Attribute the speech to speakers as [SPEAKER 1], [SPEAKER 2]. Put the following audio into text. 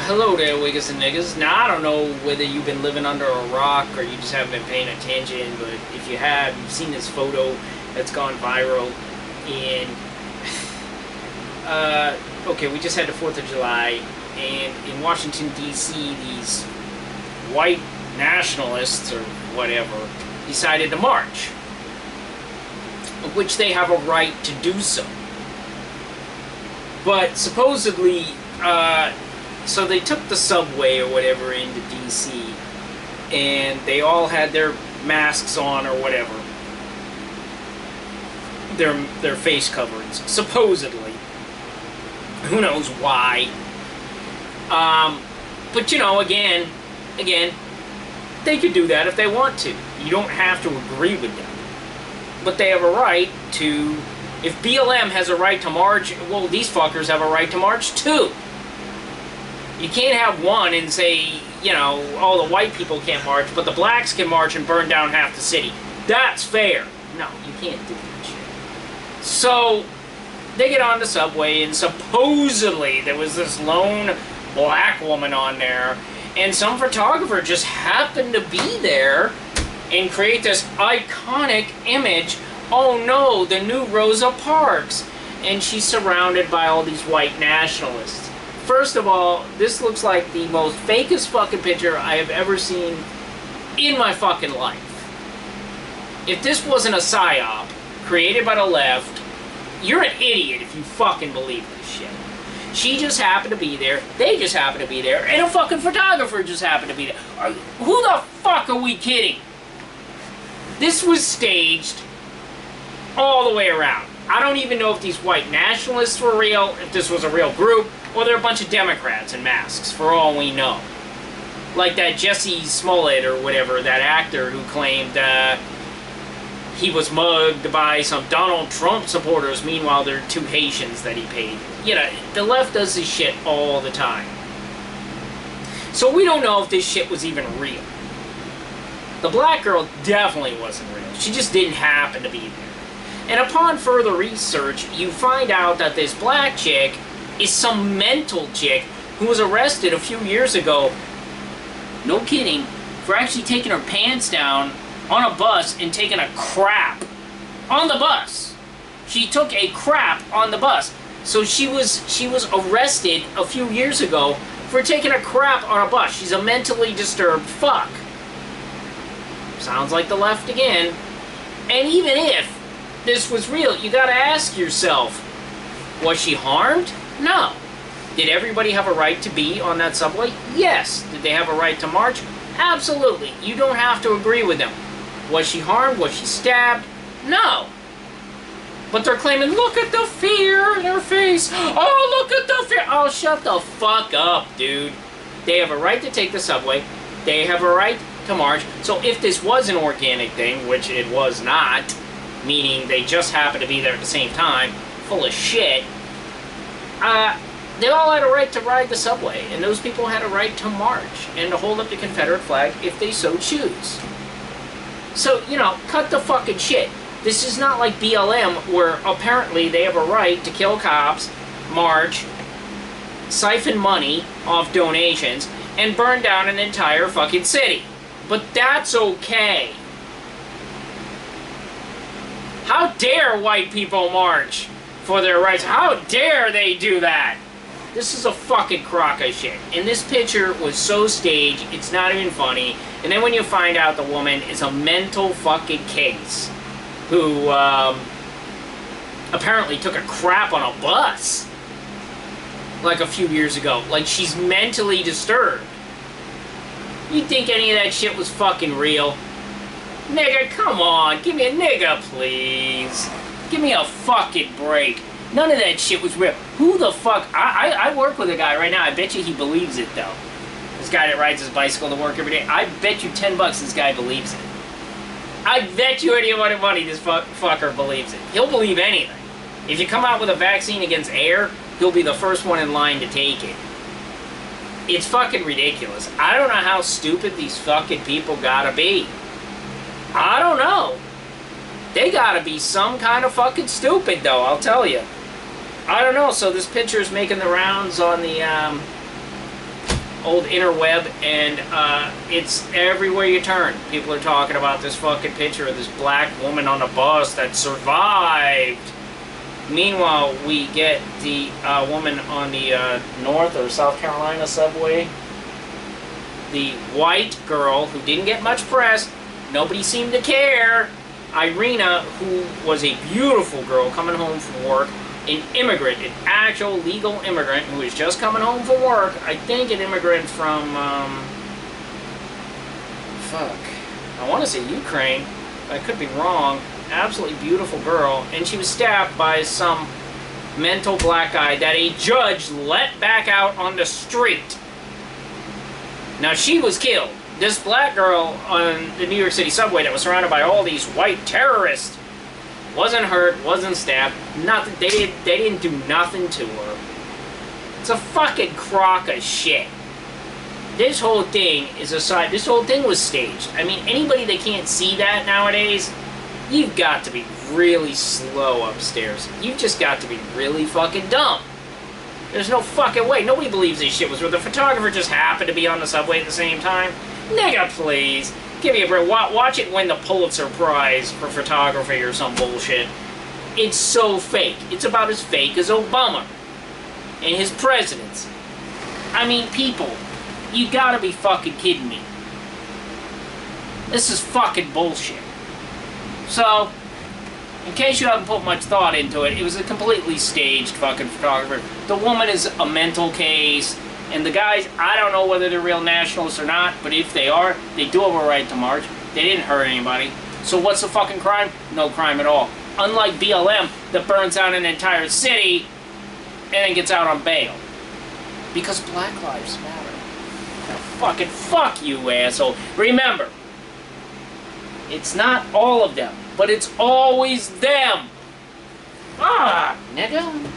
[SPEAKER 1] Hello there, wiggas and niggas. Now, I don't know whether you've been living under a rock or you just haven't been paying attention, but if you have, you've seen this photo that's gone viral. And, okay, we just had the 4th of July, and in Washington, D.C., these white nationalists, or whatever, decided to march, which they have a right to do so. But supposedly, so they took the subway or whatever into D.C. and they all had their masks on or whatever. Their face coverings, supposedly. Who knows why. But you know, again, they could do that if they want to. You don't have to agree with them. But they have a right to... If BLM has a right to march, well, these fuckers have a right to march too. You can't have one and say, you know, all the white people can't march, but the blacks can march and burn down half the city. That's fair. No, you can't do that shit. So, they get on the subway, and supposedly there was this lone black woman on there, and some photographer just happened to be there and create this iconic image. Oh no, the new Rosa Parks. And she's surrounded by all these white nationalists. First of all, this looks like the most fakest fucking picture I have ever seen in my fucking life. If this wasn't a psyop created by the left, you're an idiot if you fucking believe this shit. She just happened to be there, they just happened to be there, and a fucking photographer just happened to be there. Who the fuck are we kidding? This was staged all the way around. I don't even know if these white nationalists were real, if this was a real group, or they're a bunch of Democrats in masks, for all we know. Like that Jesse Smollett, or whatever, that actor who claimed he was mugged by some Donald Trump supporters, meanwhile there are 2 Haitians that he paid. You know, the left does this shit all the time. So we don't know if this shit was even real. The black girl definitely wasn't real. She just didn't happen to be there. And upon further research, you find out that this black chick is some mental chick who was arrested a few years ago, no kidding, for actually taking her pants down on a bus and taking a crap on the bus. She took a crap on the bus. So she was arrested a few years ago for taking a crap on a bus. She's a mentally disturbed fuck. Sounds like the left again. And even if this was real, you gotta ask yourself, was she harmed? No. Did everybody have a right to be on that subway? Yes. Did they have a right to march? Absolutely. You don't have to agree with them. Was she harmed? Was she stabbed? No. But they're claiming, look at the fear in her face. Oh, look at the fear. Oh, shut the fuck up, dude. They have a right to take the subway. They have a right to march. So if this was an organic thing, which it was not, meaning they just happened to be there at the same time, full of shit, they all had a right to ride the subway, and those people had a right to march and to hold up the Confederate flag if they so choose. So, you know, cut the fucking shit. This is not like BLM, where apparently they have a right to kill cops, march, siphon money off donations, and burn down an entire fucking city. But that's okay. How dare white people march for their rights? How dare they do that? This is a fucking crock of shit. And this picture was so staged, it's not even funny. And then when you find out the woman is a mental fucking case who apparently took a crap on a bus like a few years ago. Like, she's mentally disturbed. You think any of that shit was fucking real? Nigga, come on. Give me a nigga, please. Give me a fucking break. None of that shit was real. Who the fuck? I work with a guy right now. I bet you he believes it, though. This guy that rides his bicycle to work every day. I bet you $10 this guy believes it. I bet you any amount of money this fucker believes it. He'll believe anything. If you come out with a vaccine against air, he'll be the first one in line to take it. It's fucking ridiculous. I don't know how stupid these fucking people gotta be. I don't know. They gotta be some kind of fucking stupid, though, I'll tell you. I don't know, so this picture is making the rounds on the old interweb, and it's everywhere you turn. People are talking about this fucking picture of this black woman on a bus that survived. Meanwhile, we get the woman on the North or South Carolina subway. The white girl who didn't get much press. Nobody seemed to care. Irina, who was a beautiful girl coming home from work. An immigrant, an actual legal immigrant who was just coming home from work. I think an immigrant from, I want to say Ukraine. I could be wrong. Absolutely beautiful girl. And she was stabbed by some mental black guy that a judge let back out on the street. Now, she was killed. This black girl on the New York City subway that was surrounded by all these white terrorists wasn't hurt, wasn't stabbed, nothing. They didn't do nothing to her. It's a fucking crock of shit. This whole thing is aside. This whole thing was staged. I mean, anybody that can't see that nowadays, you've got to be really slow upstairs. You've just got to be really fucking dumb. There's no fucking way. Nobody believes this shit was real. The photographer just happened to be on the subway at the same time. Nigga, please. Give me a break. Watch it win the Pulitzer Prize for photography or some bullshit. It's so fake. It's about as fake as Obama and his presidency. I mean, people, you gotta be fucking kidding me. This is fucking bullshit. So, in case you haven't put much thought into it, it was a completely staged fucking photographer. The woman is a mental case. And the guys, I don't know whether they're real nationalists or not, but if they are, they do have a right to march. They didn't hurt anybody. So what's the fucking crime? No crime at all. Unlike BLM, that burns down an entire city and then gets out on bail. Because Black Lives Matter. Now fucking fuck you, asshole. Remember, it's not all of them, but it's always them. Ah, nigga.